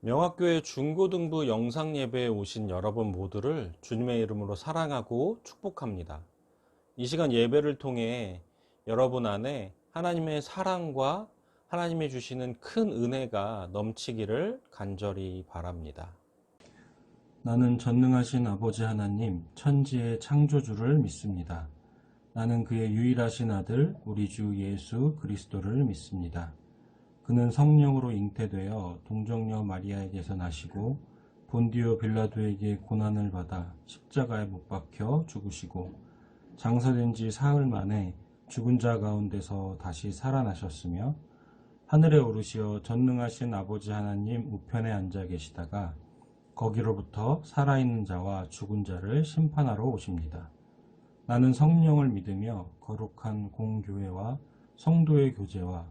명학교의 중고등부 영상예배에 오신 여러분 모두를 주님의 이름으로 사랑하고 축복합니다. 이 시간 예배를 통해 여러분 안에 하나님의 사랑과 하나님이 주시는 큰 은혜가 넘치기를 간절히 바랍니다. 나는 전능하신 아버지 하나님, 천지의 창조주를 믿습니다. 나는 그의 유일하신 아들, 우리 주 예수 그리스도를 믿습니다. 그는 성령으로 잉태되어 동정녀 마리아에게서 나시고 본디오 빌라도에게 고난을 받아 십자가에 못 박혀 죽으시고 장사된 지 사흘 만에 죽은 자 가운데서 다시 살아나셨으며 하늘에 오르시어 전능하신 아버지 하나님 우편에 앉아 계시다가 거기로부터 살아있는 자와 죽은 자를 심판하러 오십니다. 나는 성령을 믿으며 거룩한 공교회와 성도의 교제와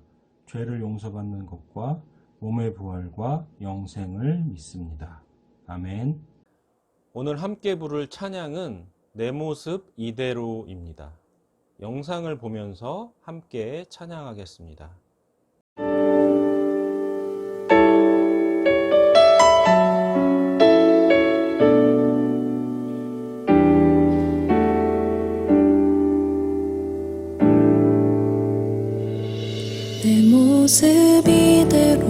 죄를 용서받는 것과 몸의 부활과 영생을 믿습니다. 아멘. 오늘 함께 부를 찬양은 내 모습 이대로입니다. 영상을 보면서 함께 찬양하겠습니다. 내 모습 이대로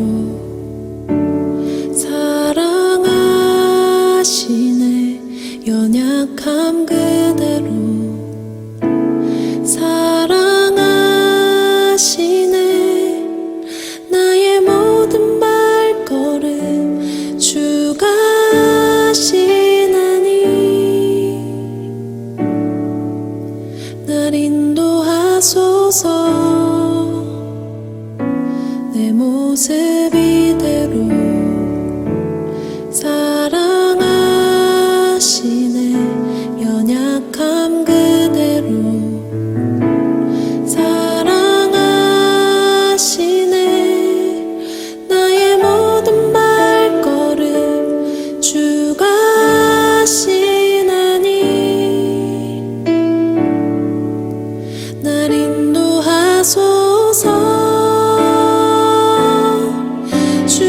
사랑하시네. 연약함 그대로 사랑하시네. 나의 모든 발걸음 주가 하시나니 날 인도하소서. 내 모습 이대로 사랑하시네. 연약함 그대로 사랑하시네. 나의 모든 발걸음 주가 하시나니 날 인도하소서. 주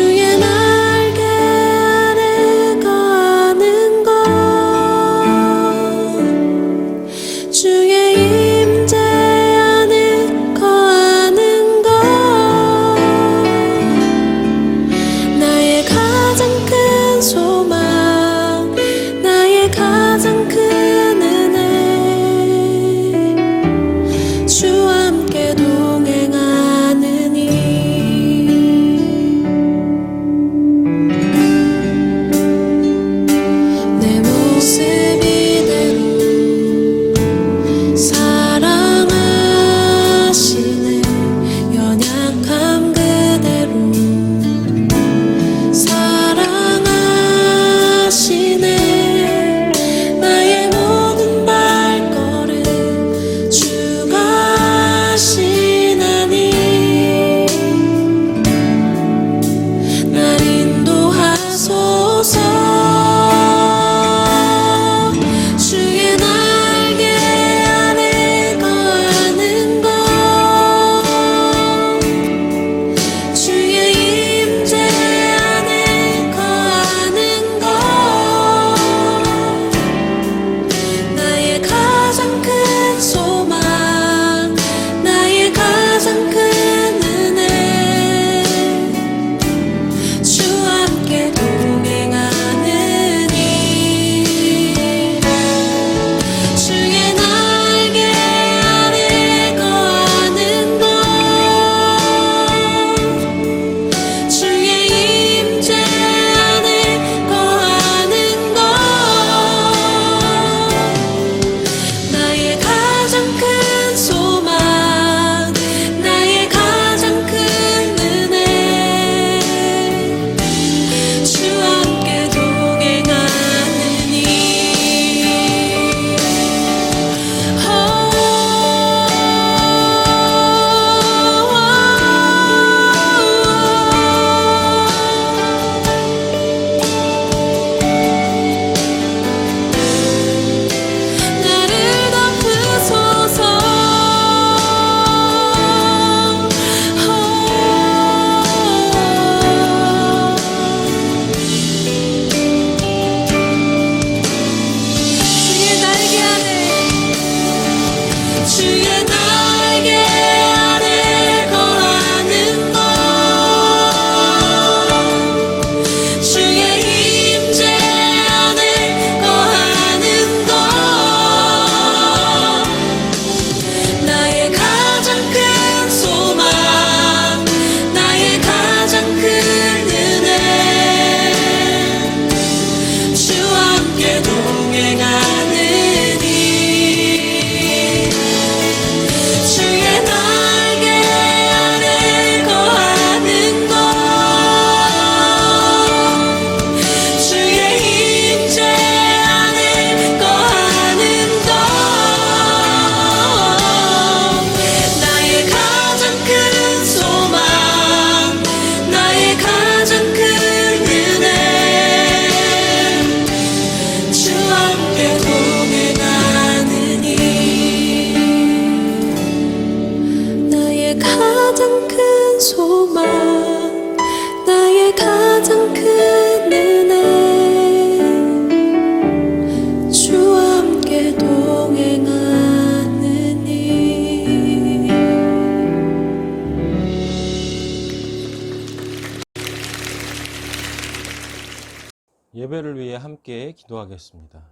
예배를 위해 함께 기도하겠습니다.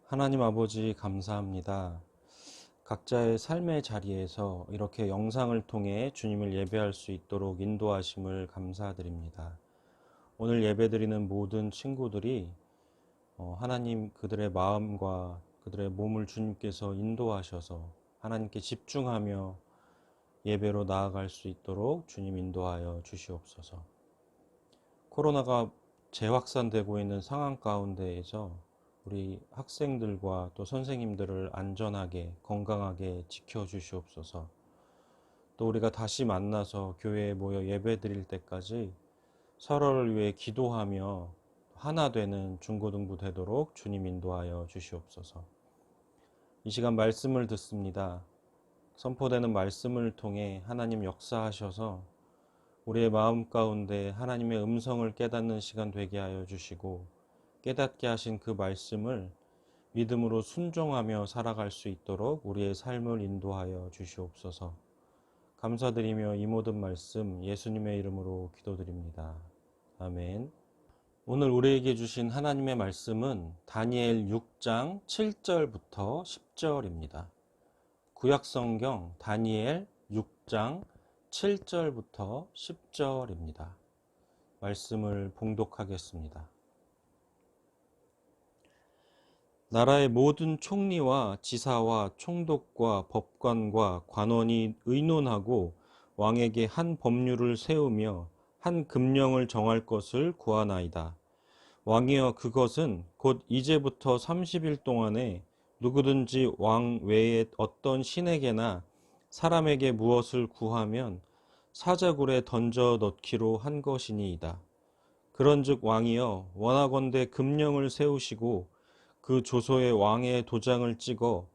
하나님 아버지 감사합니다. 각자의 삶의 자리에서 이렇게 영상을 통해 주님을 예배할 수 있도록 인도하심을 감사드립니다. 오늘 예배드리는 모든 친구들이 하나님 그들의 마음과 그들의 몸을 주님께서 인도하셔서 하나님께 집중하며 예배로 나아갈 수 있도록 주님 인도하여 주시옵소서. 코로나가 재확산되고 있는 상황 가운데에서 우리 학생들과 또 선생님들을 안전하게 건강하게 지켜주시옵소서. 또 우리가 다시 만나서 교회에 모여 예배 드릴 때까지 서로를 위해 기도하며 하나 되는 중고등부 되도록 주님 인도하여 주시옵소서. 이 시간 말씀을 듣습니다. 선포되는 말씀을 통해 하나님 역사하셔서 우리의 마음 가운데 하나님의 음성을 깨닫는 시간 되게 하여 주시고, 깨닫게 하신 그 말씀을 믿음으로 순종하며 살아갈 수 있도록 우리의 삶을 인도하여 주시옵소서. 감사드리며 이 모든 말씀 예수님의 이름으로 기도드립니다. 아멘. 오늘 우리에게 주신 하나님의 말씀은 다니엘 6장 7절부터 10절입니다. 구약성경 다니엘 6장 7절부터 10절입니다. 말씀을 봉독하겠습니다. 나라의 모든 총리와 지사와 총독과 법관과 관원이 의논하고 왕에게 한 법률을 세우며 한 금령을 정할 것을 구하나이다. 왕이여, 그것은 곧 이제부터 30일 동안에 누구든지 왕 외에 어떤 신에게나 사람에게 무엇을 구하면 사자굴에 던져 넣기로 한 것이니이다. 그런즉 왕이여, 원하건대 금령을 세우시고 그 조서에 왕의 도장을 찍어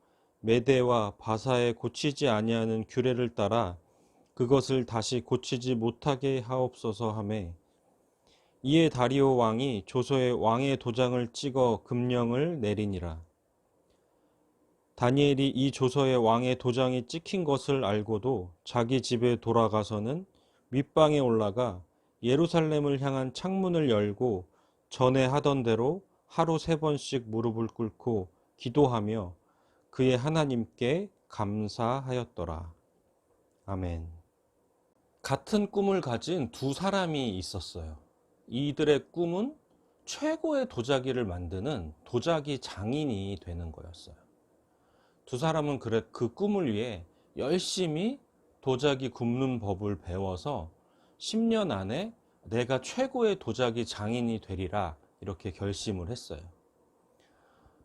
메대와 바사에 고치지 아니하는 규례를 따라 그것을 다시 고치지 못하게 하옵소서 하매, 이에 다리오 왕이 조서에 왕의 도장을 찍어 금령을 내리니라. 다니엘이 이 조서에 왕의 도장이 찍힌 것을 알고도 자기 집에 돌아가서는 윗방에 올라가 예루살렘을 향한 창문을 열고 전에 하던 대로 하루 3번씩 무릎을 꿇고 기도하며 그의 하나님께 감사하였더라. 아멘. 같은 꿈을 가진 두 사람이 있었어요. 이들의 꿈은 최고의 도자기를 만드는 도자기 장인이 되는 거였어요. 두 사람은 그 꿈을 위해 열심히 도자기 굽는 법을 배워서 10년 안에 내가 최고의 도자기 장인이 되리라 이렇게 결심을 했어요.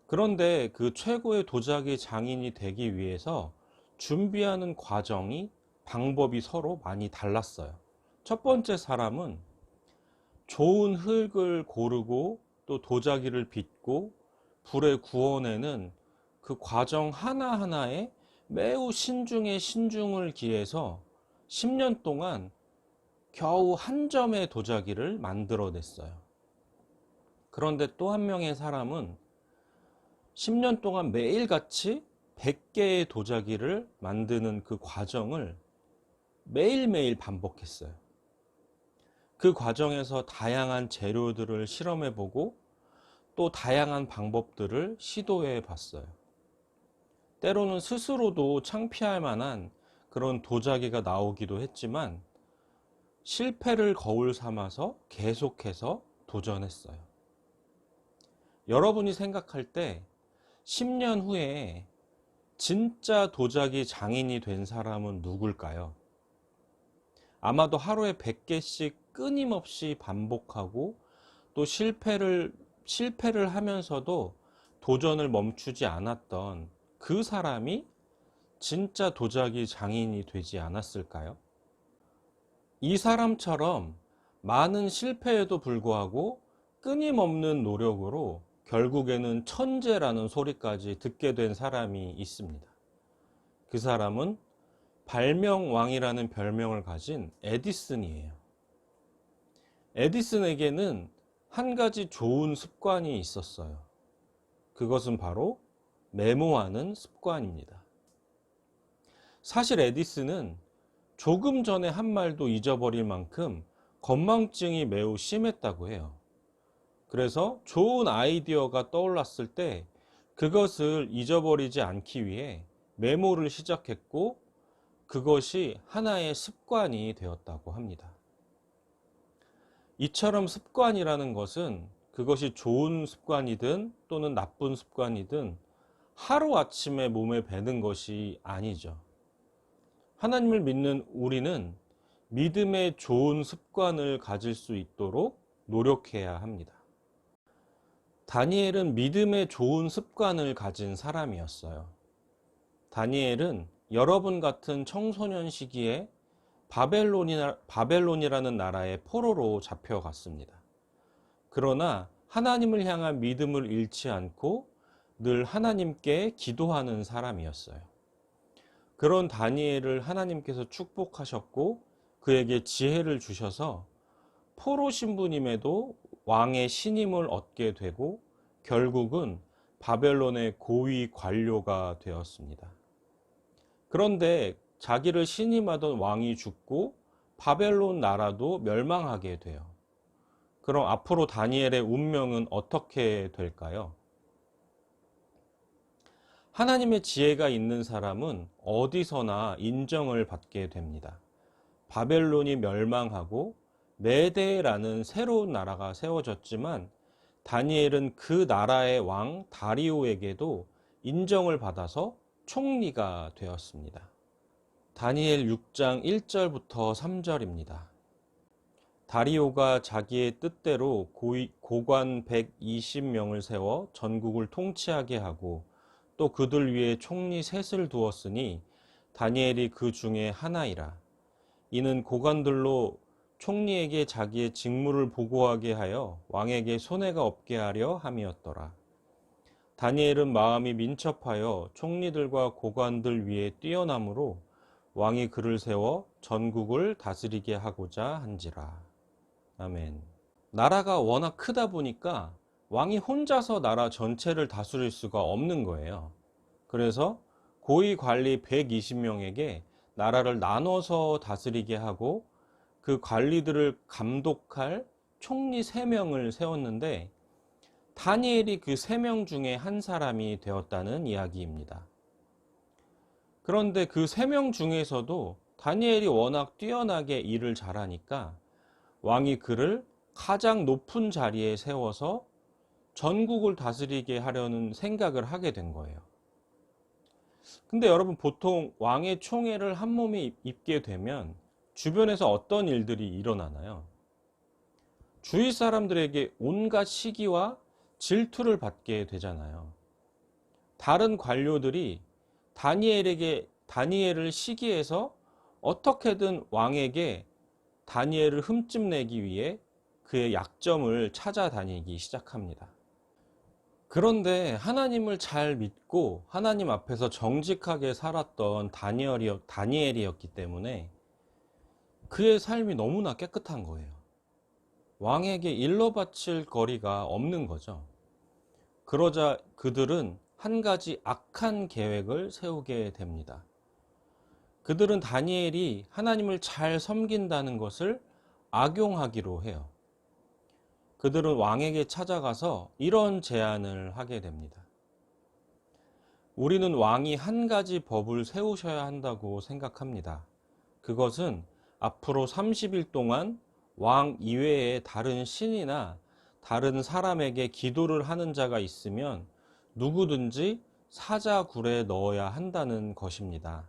그런데 그 최고의 도자기 장인이 되기 위해서 준비하는 과정이 방법이 서로 많이 달랐어요. 첫 번째 사람은 좋은 흙을 고르고 또 도자기를 빚고 불에 구워내는 그 과정 하나하나에 매우 신중에 신중을 기해서 10년 동안 겨우 한 점의 도자기를 만들어냈어요. 그런데 또 한 명의 사람은 10년 동안 매일같이 100개의 도자기를 만드는 그 과정을 매일매일 반복했어요. 그 과정에서 다양한 재료들을 실험해보고 또 다양한 방법들을 시도해 봤어요. 때로는 스스로도 창피할 만한 그런 도자기가 나오기도 했지만 실패를 거울 삼아서 계속해서 도전했어요. 여러분이 생각할 때 10년 후에 진짜 도자기 장인이 된 사람은 누굴까요? 아마도 하루에 100개씩 끊임없이 반복하고 또 실패를 하면서도 도전을 멈추지 않았던 그 사람이 진짜 도자기 장인이 되지 않았을까요? 이 사람처럼 많은 실패에도 불구하고 끊임없는 노력으로 결국에는 천재라는 소리까지 듣게 된 사람이 있습니다. 그 사람은 발명왕이라는 별명을 가진 에디슨이에요. 에디슨에게는 한 가지 좋은 습관이 있었어요. 그것은 바로 메모하는 습관입니다. 사실 에디슨은 조금 전에 한 말도 잊어버릴 만큼 건망증이 매우 심했다고 해요. 그래서 좋은 아이디어가 떠올랐을 때 그것을 잊어버리지 않기 위해 메모를 시작했고, 그것이 하나의 습관이 되었다고 합니다. 이처럼 습관이라는 것은 그것이 좋은 습관이든 또는 나쁜 습관이든 하루아침에 몸에 배는 것이 아니죠. 하나님을 믿는 우리는 믿음의 좋은 습관을 가질 수 있도록 노력해야 합니다. 다니엘은 믿음의 좋은 습관을 가진 사람이었어요. 다니엘은 여러분 같은 청소년 시기에 바벨론이라는 나라의 포로로 잡혀갔습니다. 그러나 하나님을 향한 믿음을 잃지 않고 늘 하나님께 기도하는 사람이었어요. 그런 다니엘을 하나님께서 축복하셨고 그에게 지혜를 주셔서 포로 신부님에도 왕의 신임을 얻게 되고 결국은 바벨론의 고위 관료가 되었습니다. 그런데 자기를 신임하던 왕이 죽고 바벨론 나라도 멸망하게 돼요. 그럼 앞으로 다니엘의 운명은 어떻게 될까요? 하나님의 지혜가 있는 사람은 어디서나 인정을 받게 됩니다. 바벨론이 멸망하고 메데라는 새로운 나라가 세워졌지만 다니엘은 그 나라의 왕 다리오에게도 인정을 받아서 총리가 되었습니다. 다니엘 6장 1절부터 3절입니다. 다리오가 자기의 뜻대로 고관 120명을 세워 전국을 통치하게 하고 또 그들 위에 총리 셋을 두었으니 다니엘이 그 중에 하나이라. 이는 고관들로 총리에게 자기의 직무를 보고하게 하여 왕에게 손해가 없게 하려 함이었더라. 다니엘은 마음이 민첩하여 총리들과 고관들 위에 뛰어남으로 왕이 그를 세워 전국을 다스리게 하고자 한지라. 아멘. 나라가 워낙 크다 보니까 왕이 혼자서 나라 전체를 다스릴 수가 없는 거예요. 그래서 고위 관리 120명에게 나라를 나눠서 다스리게 하고 그 관리들을 감독할 총리 3명을 세웠는데 다니엘이 그 3명 중에 한 사람이 되었다는 이야기입니다. 그런데 그 3명 중에서도 다니엘이 워낙 뛰어나게 일을 잘하니까 왕이 그를 가장 높은 자리에 세워서 전국을 다스리게 하려는 생각을 하게 된 거예요. 근데 여러분, 보통 왕의 총애를 한 몸에 입게 되면 주변에서 어떤 일들이 일어나나요? 주위 사람들에게 온갖 시기와 질투를 받게 되잖아요. 다른 관료들이 다니엘을 시기해서 어떻게든 왕에게 다니엘을 흠집내기 위해 그의 약점을 찾아다니기 시작합니다. 그런데 하나님을 잘 믿고 하나님 앞에서 정직하게 살았던 다니엘이었기 때문에 그의 삶이 너무나 깨끗한 거예요. 왕에게 일러 바칠 거리가 없는 거죠. 그러자 그들은 한 가지 악한 계획을 세우게 됩니다. 그들은 다니엘이 하나님을 잘 섬긴다는 것을 악용하기로 해요. 그들은 왕에게 찾아가서 이런 제안을 하게 됩니다. 우리는 왕이 한 가지 법을 세우셔야 한다고 생각합니다. 그것은 앞으로 30일 동안 왕 이외에 다른 신이나 다른 사람에게 기도를 하는 자가 있으면 누구든지 사자굴에 넣어야 한다는 것입니다.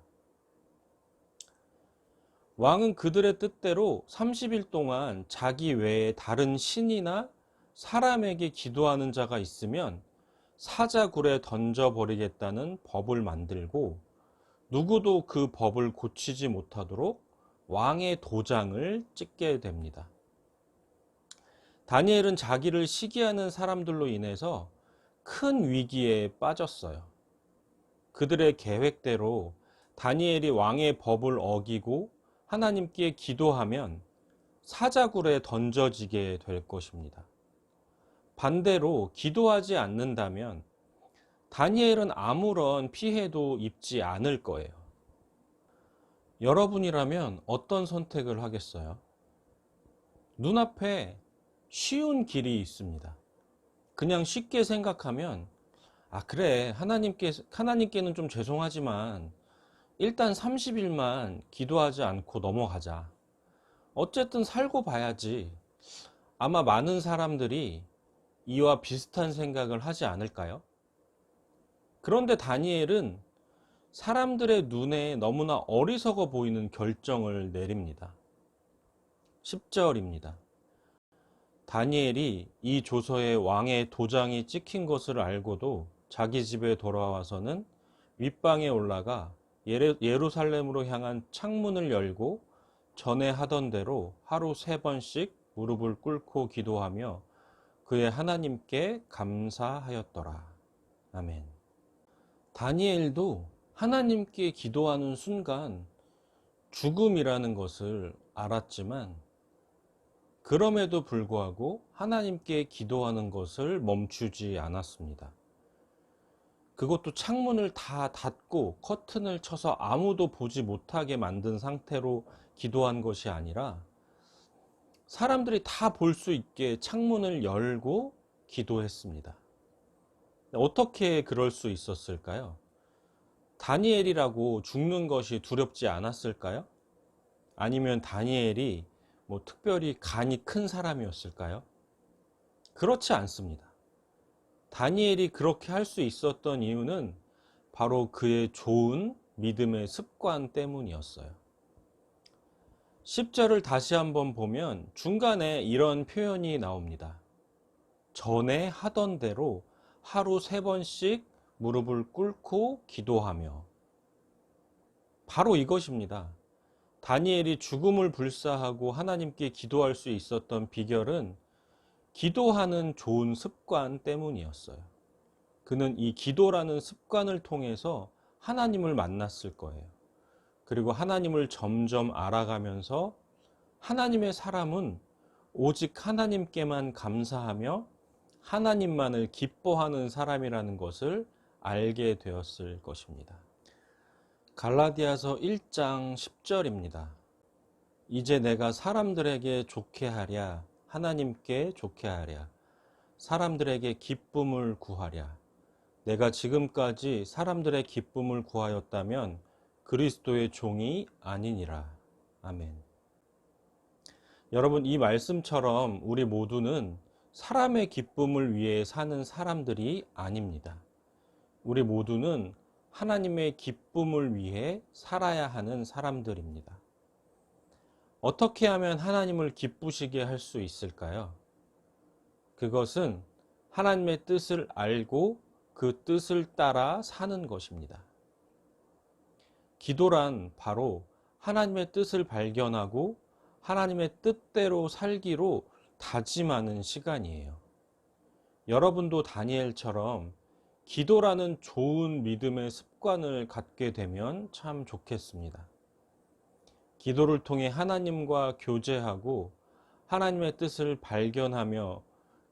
왕은 그들의 뜻대로 30일 동안 자기 외에 다른 신이나 사람에게 기도하는 자가 있으면 사자굴에 던져버리겠다는 법을 만들고 누구도 그 법을 고치지 못하도록 왕의 도장을 찍게 됩니다. 다니엘은 자기를 시기하는 사람들로 인해서 큰 위기에 빠졌어요. 그들의 계획대로 다니엘이 왕의 법을 어기고 하나님께 기도하면 사자굴에 던져지게 될 것입니다. 반대로 기도하지 않는다면 다니엘은 아무런 피해도 입지 않을 거예요. 여러분이라면 어떤 선택을 하겠어요? 눈앞에 쉬운 길이 있습니다. 그냥 쉽게 생각하면, 아, 그래. 하나님께는 좀 죄송하지만, 일단 30일만 기도하지 않고 넘어가자. 어쨌든 살고 봐야지. 아마 많은 사람들이 이와 비슷한 생각을 하지 않을까요? 그런데 다니엘은 사람들의 눈에 너무나 어리석어 보이는 결정을 내립니다. 10절입니다. 다니엘이 이 조서에 왕의 도장이 찍힌 것을 알고도 자기 집에 돌아와서는 윗방에 올라가 예루살렘으로 향한 창문을 열고 전에 하던 대로 하루 3번씩 무릎을 꿇고 기도하며 그의 하나님께 감사하였더라. 아멘. 다니엘도 하나님께 기도하는 순간 죽음이라는 것을 알았지만 그럼에도 불구하고 하나님께 기도하는 것을 멈추지 않았습니다. 그것도 창문을 다 닫고 커튼을 쳐서 아무도 보지 못하게 만든 상태로 기도한 것이 아니라 사람들이 다 볼 수 있게 창문을 열고 기도했습니다. 어떻게 그럴 수 있었을까요? 다니엘이라고 죽는 것이 두렵지 않았을까요? 아니면 다니엘이 특별히 간이 큰 사람이었을까요? 그렇지 않습니다. 다니엘이 그렇게 할 수 있었던 이유는 바로 그의 좋은 믿음의 습관 때문이었어요. 10절을 다시 한번 보면 중간에 이런 표현이 나옵니다. 전에 하던 대로 하루 3번씩 무릎을 꿇고 기도하며. 바로 이것입니다. 다니엘이 죽음을 불사하고 하나님께 기도할 수 있었던 비결은 기도하는 좋은 습관 때문이었어요. 그는 이 기도라는 습관을 통해서 하나님을 만났을 거예요. 그리고 하나님을 점점 알아가면서 하나님의 사람은 오직 하나님께만 감사하며 하나님만을 기뻐하는 사람이라는 것을 알게 되었을 것입니다. 갈라디아서 1장 10절입니다. 이제 내가 사람들에게 좋게 하랴, 하나님께 좋게 하랴, 사람들에게 기쁨을 구하랴. 내가 지금까지 사람들의 기쁨을 구하였다면 그리스도의 종이 아니니라. 아멘. 여러분, 이 말씀처럼 우리 모두는 사람의 기쁨을 위해 사는 사람들이 아닙니다. 우리 모두는 하나님의 기쁨을 위해 살아야 하는 사람들입니다. 어떻게 하면 하나님을 기쁘시게 할 수 있을까요? 그것은 하나님의 뜻을 알고 그 뜻을 따라 사는 것입니다. 기도란 바로 하나님의 뜻을 발견하고 하나님의 뜻대로 살기로 다짐하는 시간이에요. 여러분도 다니엘처럼 기도라는 좋은 믿음의 습관을 갖게 되면 참 좋겠습니다. 기도를 통해 하나님과 교제하고 하나님의 뜻을 발견하며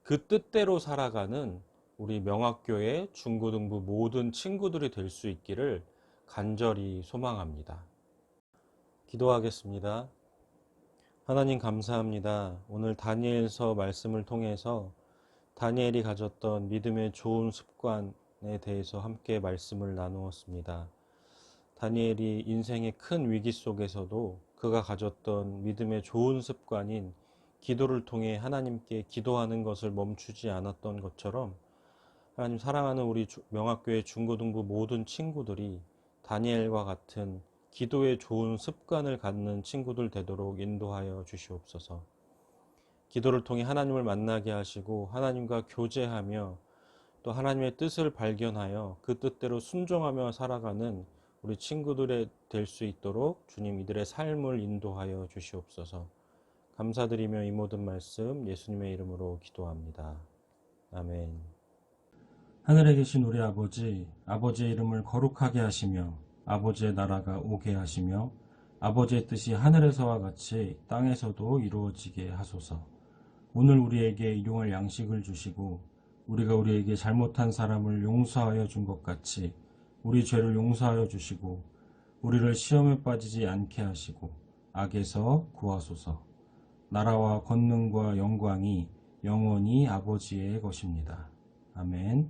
그 뜻대로 살아가는 우리 명학교의 중고등부 모든 친구들이 될 수 있기를 간절히 소망합니다. 기도하겠습니다. 하나님 감사합니다. 오늘 다니엘서 말씀을 통해서 다니엘이 가졌던 믿음의 좋은 습관에 대해서 함께 말씀을 나누었습니다. 다니엘이 인생의 큰 위기 속에서도 그가 가졌던 믿음의 좋은 습관인 기도를 통해 하나님께 기도하는 것을 멈추지 않았던 것처럼 하나님 사랑하는 우리 명학교의 중고등부 모든 친구들이 다니엘과 같은 기도의 좋은 습관을 갖는 친구들 되도록 인도하여 주시옵소서. 기도를 통해 하나님을 만나게 하시고 하나님과 교제하며 또 하나님의 뜻을 발견하여 그 뜻대로 순종하며 살아가는 우리 친구들이 될 수 있도록 주님 이들의 삶을 인도하여 주시옵소서. 감사드리며 이 모든 말씀 예수님의 이름으로 기도합니다. 아멘. 하늘에 계신 우리 아버지, 아버지의 이름을 거룩하게 하시며 아버지의 나라가 오게 하시며 아버지의 뜻이 하늘에서와 같이 땅에서도 이루어지게 하소서. 오늘 우리에게 일용할 양식을 주시고 우리가 우리에게 잘못한 사람을 용서하여 준 것 같이 우리 죄를 용서하여 주시고 우리를 시험에 빠지지 않게 하시고 악에서 구하소서. 나라와 권능과 영광이 영원히 아버지의 것입니다. 아멘.